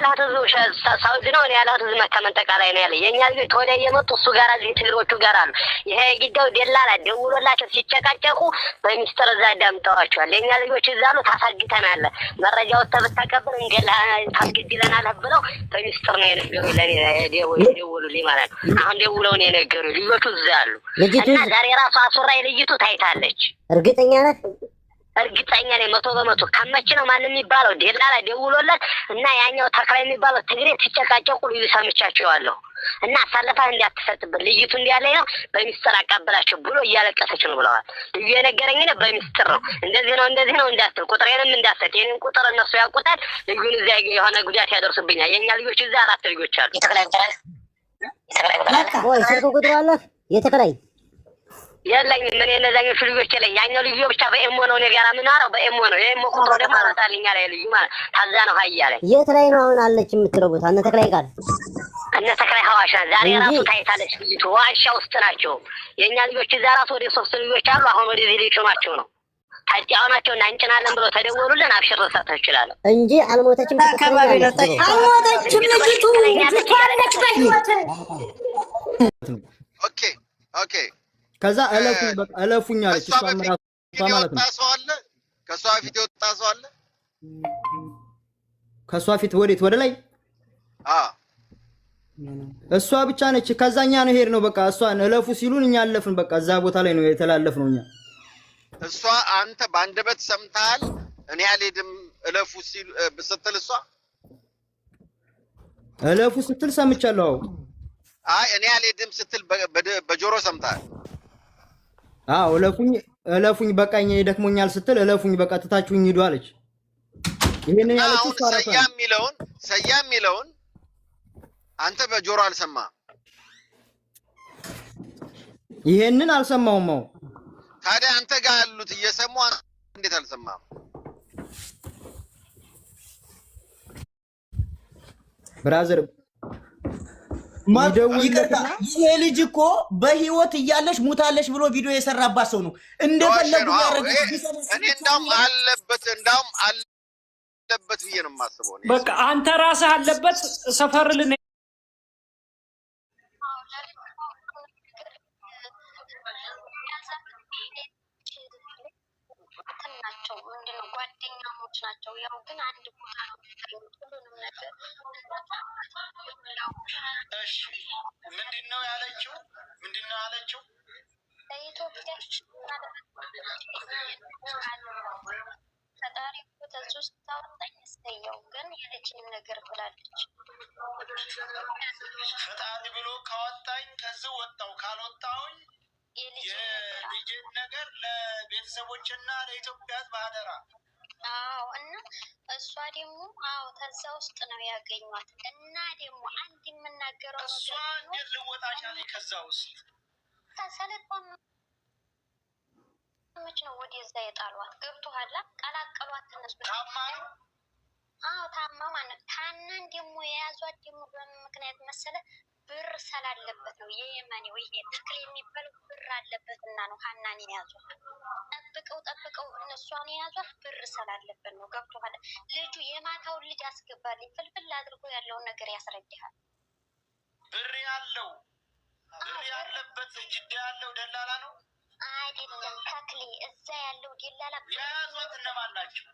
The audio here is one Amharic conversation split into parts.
ያላት ሳውዲ ነው ያላት መካ መንጠቃ ላይ ነው ያለ የኛ ልጅ ወደ የመጡ እሱ ጋር እዚህ ትግሮቹ ጋር አሉ ይሄ ግዳው ደላላ ደውሎላቸው ሲጨቃጨቁ በሚስጥር እዛ ዳምጠዋቸዋል የኛ ልጆች እዛ አሉ ታሳግተናል መረጃው ተበታቀበል እንገላ ታስገድለናል ብለው በሚስጥር ነው የነገሩ ለኔ ደውሉልኝ ማለት ነው አሁን ደውለው ነው የነገሩ ልጆቹ እዛ አሉ እና ዛሬ ራሱ አሱራይ ልጅቱ ታይታለች እርግጠኛ ነህ እርግጠኛ ነኝ 100% ከመች ነው ማን የሚባለው ደላላ ደውሎለት እና ያኛው ተክላይ የሚባለው ትግሬ ሲጨቃጨቁ ልዩ ሰምቻቸዋለሁ እና አሳልፋ እንዲያትሰጥብን ልጅቱ እንዲያለኝ ነው በሚስጥር አቀበላቸው ብሎ እያለቀሰች ነው ብለዋል ልዩ የነገረኝ ነው በሚስጥር ነው እንደዚህ ነው እንዳትል ቁጥሬንም እንዳትሰጥ የኔን ቁጥር እነሱ ያውቁታል ልዩን እዚያ የሆነ ጉዳት ያደርሱብኛል የኛ ልጆች እዛ 4 ልጆች አሉ ወይ ስልክ ቁጥር አለ የተከራይ የለኝም ምን የነዛኞቹ ልጆች ላይ ያኛው ልጅ ብቻ በኤሞ ነው እኔ ጋር ምናረው በኤሞ ነው የኤሞ ቁጥሩ ደግሞ አመጣልኝ አለ ልጅ ማለት ታዛ ነው ሀያ ላይ የት ላይ ነው አሁን አለች የምትለው ቦታ እነ ተክላይ ጋር እነ ተክላይ ሐዋሻ ዛሬ ራሱ ታይታለች ልጅቱ ዋሻ ውስጥ ናቸው የኛ ልጆች እዛ ራሱ ወደ 3 ልጆች አሉ አሁን ወደ እዚህ ሊጭኗቸው ነው ታጫውናቸው እና እንጭናለን ብሎ ተደወሉልን አብሽር ረሳታው ይችላል እንጂ አልሞተችም አልሞተችም ልጅቱ አለች በህይወት ኦኬ ከዛ እለፉኝ አለች እሷ ማለት ነው ከሷ ፊት ወጣ ሰው አለ ከሷ ፊት ወዴት ወደ ላይ እሷ ብቻ ነች ከዛኛ ነው ሄድ ነው በቃ እሷን እለፉ ሲሉን እኛ አለፍን በቃ እዛ ቦታ ላይ ነው የተላለፍ ነው እኛ እሷ አንተ ባንደበት ሰምታል እኔ አልሄድም እለፉ ሲሉ ስትል እሷ እለፉ ስትል ሰምቻለሁ አይ እኔ አልሄድም ስትል በጆሮ ሰምታል እለፉኝ በቃኝ ደክሞኛል ስትል እለፉኝ በቃ ትታችሁኝ ሂዱ አለች ይሄንን ያለችው ሰያም ሚለውን አንተ በጆሮ አልሰማ ይሄንን አልሰማውም ታዲያ አንተ ጋር ያሉት እየሰሙ እንዴት አልሰማም ብራዘር ይሄ ልጅ እኮ በህይወት እያለሽ ሙታለሽ ብሎ ቪዲዮ የሰራባት ሰው ነው እንደፈለጉ ያረጋግጥ እኔ እንዳውም አለበት ብዬ ነው የማስበው በቃ አንተ ራስህ አለበት ሰፈርልን ጓደኛሞች ናቸው ያው ግን አንድ ቦታ ነው ሁሉንም ነገር እሺ ምንድነው ያለችው ለኢትዮጵያ ፈጣሪ ተዙስ ታወጣኝ እስተየው ግን የልጅን ነገር ብላለች ፈጣሪ ብሎ ካወጣኝ ከዚህ ወጣው ካልወጣውኝ የልጅን ነገር ለቤተሰቦችና ለኢትዮጵያ ባደራ እና እሷ ደግሞ ተዛ ውስጥ ነው ያገኟት እና ደግሞ አንድ የምናገረው እሷ እንዴት ልወጣች አለ ከዛ ውስጥ ተሰለፈም ነው ወደዛ የጣሏት ገብቶሃል ቀላቀሏት እነሱ ታማ ማለት ታናን ደግሞ የያዟት ደግሞ በምን ምክንያት መሰለ ብር ስላለበት ነው የየመኔው ይሄ ተክል የሚባል ብር አለበትና ነው ሀናን የያዟት ጠብቀው እነሷን የያዟት ብር ስላለበት ነው ገብቶሃል ልጁ የማታውን ልጅ አስገባልኝ ፍልፍል አድርጎ ያለውን ነገር ያስረዳሃል ብር ያለበት ጅዳ ያለው ደላላ ነው አይደለም ተክሌ እዛ ያለው ደላላ ያዟት እነማን ናቸው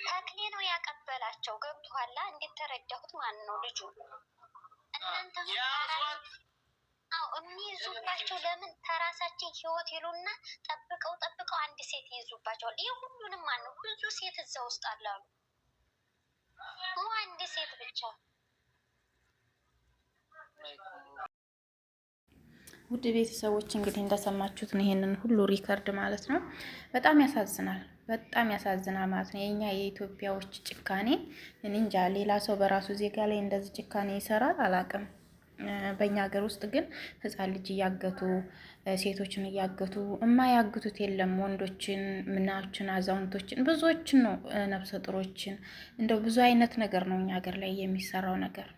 ተክሌ ነው ያቀበላቸው ገብቶሃል እንዴት ተረዳሁት ማን ነው ልጁ እናንተ ያዟት የሚይዙባቸው ለምን ተራሳችን ህይወት ይሉና ጠብቀው አንድ ሴት ይይዙባቸዋል ይሄ ሁሉንም ማነው ብዙ ሴት እዛ ውስጥ አላሉ አንድ ሴት ብቻ ውድ ቤተሰቦች እንግዲህ እንደሰማችሁት ነው ይሄንን ሁሉ ሪከርድ ማለት ነው በጣም ያሳዝናል ማለት ነው የኛ የኢትዮጵያዎች ጭካኔ እንጃ ሌላ ሰው በራሱ ዜጋ ላይ እንደዚህ ጭካኔ ይሰራል አላቅም በእኛ ሀገር ውስጥ ግን ህፃን ልጅ እያገቱ ሴቶችን እያገቱ የማያግቱት የለም ወንዶችን ምናችን አዛውንቶችን ብዙዎችን ነው ነፍሰ ጡሮችን እንደው ብዙ አይነት ነገር ነው እኛ ሀገር ላይ የሚሰራው ነገር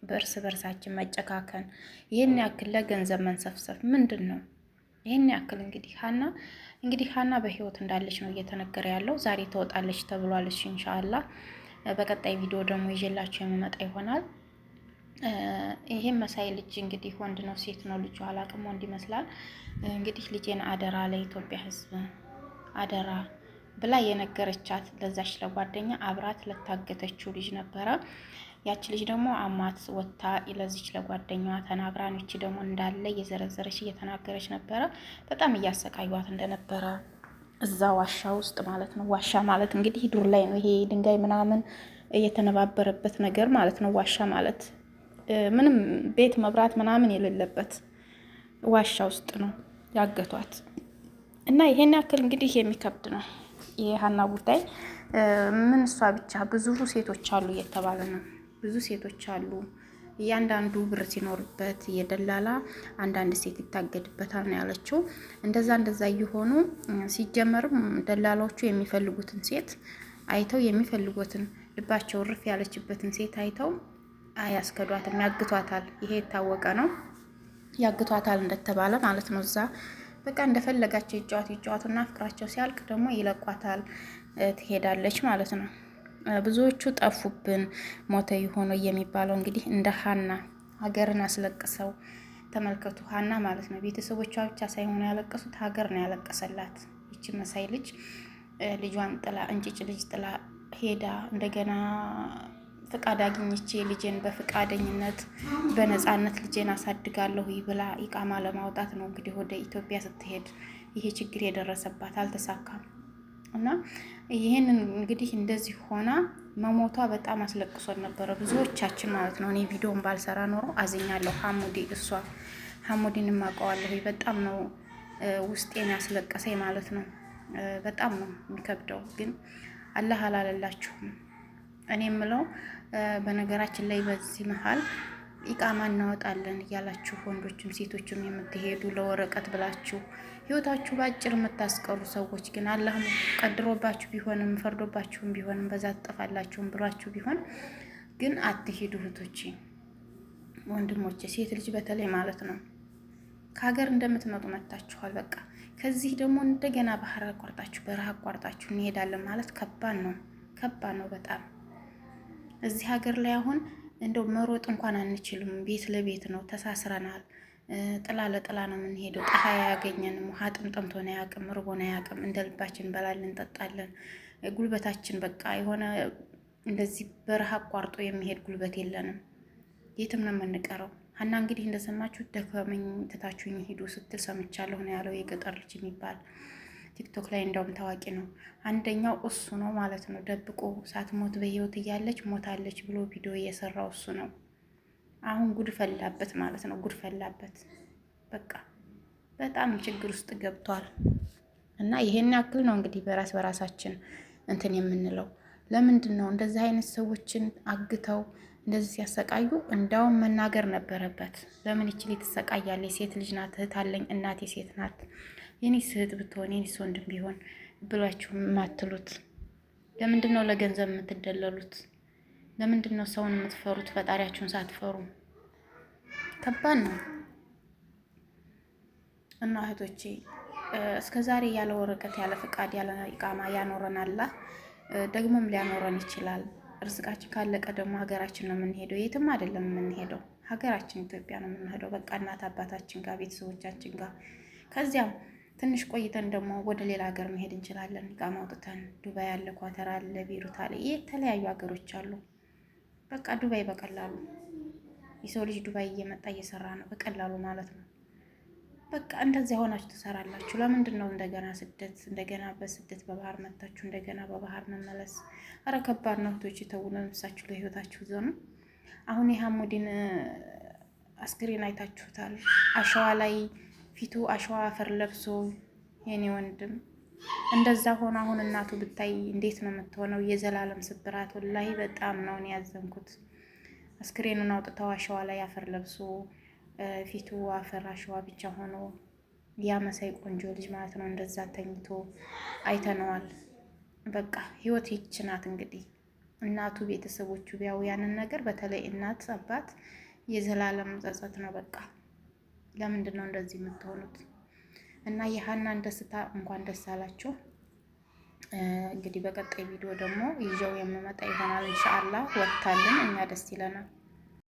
በእርስ በርሳችን መጨካከን ይሄን ያክል ለገንዘብ መንሰፍሰፍ ምንድነው ይሄን ያክል እንግዲህ ሀና በህይወት እንዳለች ነው እየተነገረ ያለው ዛሬ ተወጣለች ተብሏለች ኢንሻአላህ በቀጣይ ቪዲዮ ደግሞ ይዤላችሁ የምመጣ ይሆናል። ይሄም መሳይ ልጅ እንግዲህ ወንድ ነው ሴት ነው ልጁ አላቅም፣ ወንድ ይመስላል። እንግዲህ ልጄን አደራ ለኢትዮጵያ ሕዝብ አደራ ብላ የነገረቻት ለዛች ለጓደኛ አብራት ለታገተችው ልጅ ነበረ። ያቺ ልጅ ደግሞ አማት ወታ ለዚች ለጓደኛዋ ተናግራ ነው። እቺ ደግሞ እንዳለ እየዘረዘረች እየተናገረች ነበረ። በጣም እያሰቃዩት እንደነበረ እዛ ዋሻ ውስጥ ማለት ነው። ዋሻ ማለት እንግዲህ ዱር ላይ ነው። ይሄ ድንጋይ ምናምን እየተነባበረበት ነገር ማለት ነው። ዋሻ ማለት ምንም ቤት መብራት ምናምን የሌለበት ዋሻ ውስጥ ነው ያገቷት። እና ይሄን ያክል እንግዲህ የሚከብድ ነው የሀና ጉዳይ። ምን እሷ ብቻ ብዙ ሴቶች አሉ እየተባለ ነው። ብዙ ሴቶች አሉ። እያንዳንዱ ብር ሲኖርበት የደላላ አንዳንድ ሴት ይታገድበታል ነው ያለችው። እንደዛ እየሆኑ ሲጀመርም ደላላዎቹ የሚፈልጉትን ሴት አይተው የሚፈልጉትን ልባቸው ርፍ ያለችበትን ሴት አይተው አያስከዷትም፣ ያግቷታል። ይሄ የታወቀ ነው። ያግቷታል እንደተባለ ማለት ነው። እዛ በቃ እንደፈለጋቸው ይጫወቱና ፍቅራቸው ሲያልቅ ደግሞ ይለቋታል፣ ትሄዳለች ማለት ነው። ብዙዎቹ ጠፉብን ሞተ የሆነ የሚባለው እንግዲህ እንደ ሀና ሀገርን አስለቅሰው ተመልከቱ። ሀና ማለት ነው ቤተሰቦቿ ብቻ ሳይሆኑ ያለቀሱት ሀገር ነው ያለቀሰላት። ይቺ መሳይ ልጅ ልጇን ጥላ እንጭጭ ልጅ ጥላ ሄዳ እንደገና ፍቃድ አግኝቼ ልጄን በፍቃደኝነት በነፃነት ልጄን አሳድጋለሁ ብላ ኢቃማ ለማውጣት ነው እንግዲህ ወደ ኢትዮጵያ ስትሄድ ይሄ ችግር የደረሰባት አልተሳካም። እና ይሄንን እንግዲህ እንደዚህ ሆና መሞቷ በጣም አስለቅሶን ነበረ ብዙዎቻችን ማለት ነው። እኔ ቪዲዮን ባልሰራ ኖሮ አዝኛለሁ። ሀሙዲን ማቀዋለሁ። በጣም ነው ውስጤን ያስለቀሰኝ ማለት ነው። በጣም ነው የሚከብደው። ግን አላህ አላለላችሁም። እኔ የምለው በነገራችን ላይ በዚህ መሀል ኢቃማ እናወጣለን እያላችሁ ወንዶችም ሴቶችም የምትሄዱ ለወረቀት ብላችሁ ህይወታችሁ ባጭር የምታስቀሩ ሰዎች ግን አላህ ቀድሮባችሁ ቢሆንም ፈርዶባችሁም ቢሆንም በዛ ትጠፋላችሁም ብሏችሁ ቢሆን ግን አትሄዱ እህቶቼ፣ ወንድሞቼ፣ ሴት ልጅ በተለይ ማለት ነው። ከሀገር እንደምትመጡ መታችኋል። በቃ ከዚህ ደግሞ እንደገና ባህር አቋርጣችሁ በረሃ አቋርጣችሁ እንሄዳለን ማለት ከባድ ነው በጣም። እዚህ ሀገር ላይ አሁን እንደው መሮጥ እንኳን አንችልም። ቤት ለቤት ነው፣ ተሳስረናል። ጥላ ለጥላ ነው የምንሄደው። ፀሐይ አያገኘንም። ውሃ ጠምቶን አያውቅም፣ ርቦን አያውቅም። እንደ ልባችን እንበላለን፣ እንጠጣለን። ጉልበታችን በቃ የሆነ እንደዚህ በረሃ አቋርጦ የሚሄድ ጉልበት የለንም። የትም ነው የምንቀረው። ሀና እንግዲህ እንደሰማችሁ ደከመኝ ትታችሁኝ ሂዱ ስትል ሰምቻለሁ ነው ያለው የገጠር ልጅ የሚባል ቲክቶክ ላይ እንደውም ታዋቂ ነው። አንደኛው እሱ ነው ማለት ነው። ደብቆ ሳትሞት በህይወት እያለች ሞታለች ብሎ ቪዲዮ እየሰራው እሱ ነው። አሁን ጉድ ፈላበት ማለት ነው። ጉድ ፈላበት በቃ በጣም ችግር ውስጥ ገብቷል። እና ይሄን ያክል ነው እንግዲህ በራሳችን እንትን የምንለው። ለምንድን ነው እንደዚህ አይነት ሰዎችን አግተው እንደዚህ ሲያሰቃዩ? እንዳውም መናገር ነበረበት። ለምን ይችል ትሰቃያለች? ሴት ልጅ ናት፣ እህት አለኝ፣ እናቴ ሴት ናት፣ የኔ እህት ብትሆን የኔ ወንድም ቢሆን ብሏችሁ የማትሉት ለምንድን ነው? ለገንዘብ የምትደለሉት ለምንድን ነው? ሰውን የምትፈሩት ፈጣሪያችሁን ሳትፈሩ? ከባድ ነው። እና እህቶቼ እስከ ዛሬ ያለ ወረቀት ያለ ፍቃድ ያለ ኢቃማ ያኖረን አላህ ደግሞም ሊያኖረን ይችላል። ርዝቃችን ካለቀ ደግሞ ሀገራችን ነው የምንሄደው። የትም አይደለም የምንሄደው፣ ሀገራችን ኢትዮጵያ ነው የምንሄደው። በቃ እናት አባታችን ጋር ቤተሰቦቻችን ጋር። ከዚያም ትንሽ ቆይተን ደግሞ ወደ ሌላ ሀገር መሄድ እንችላለን። ኢቃማ አውጥተን ዱባይ አለ፣ ኳተር አለ፣ ቤሩት አለ፣ የተለያዩ ሀገሮች አሉ። በቃ ዱባይ በቀላሉ የሰው ልጅ ዱባይ እየመጣ እየሰራ ነው በቀላሉ ማለት ነው። በቃ እንደዚያ ሆናችሁ ትሰራላችሁ። ለምንድን ነው እንደገና ስደት? እንደገና በስደት በባህር መታችሁ እንደገና በባህር መመለስ? አረ ከባድ ነው እህቶች። ተውነ ነፍሳችሁ ለህይወታችሁ ዘኑ። አሁን የሀሙዲን አስክሬን አይታችሁታል። አሸዋ ላይ ፊቱ አሸዋ አፈር ለብሶ የኔ ወንድም እንደዛ ሆኖ አሁን እናቱ ብታይ እንዴት ነው የምትሆነው? የዘላለም ስብራት ወላሂ በጣም ነው ያዘንኩት። አስክሬኑን አውጥተው አሸዋ ላይ አፈር ለብሶ ፊቱ አፈር አሸዋ ብቻ ሆኖ ያ መሳይ ቆንጆ ልጅ ማለት ነው እንደዛ ተኝቶ አይተነዋል። በቃ ህይወት ይህች ናት እንግዲህ። እናቱ ቤተሰቦቹ ቢያው ያንን ነገር በተለይ እናት አባት የዘላለም ጸጸት ነው በቃ። ለምንድን ነው እንደዚህ የምትሆኑት? እና የሀናን ደስታ እንኳን ደስ አላችሁ። እንግዲህ በቀጣይ ቪዲዮ ደግሞ ይዤው የምመጣ ይሆናል ኢንሻአላህ። ወጣልን እኛ ደስ ይለናል።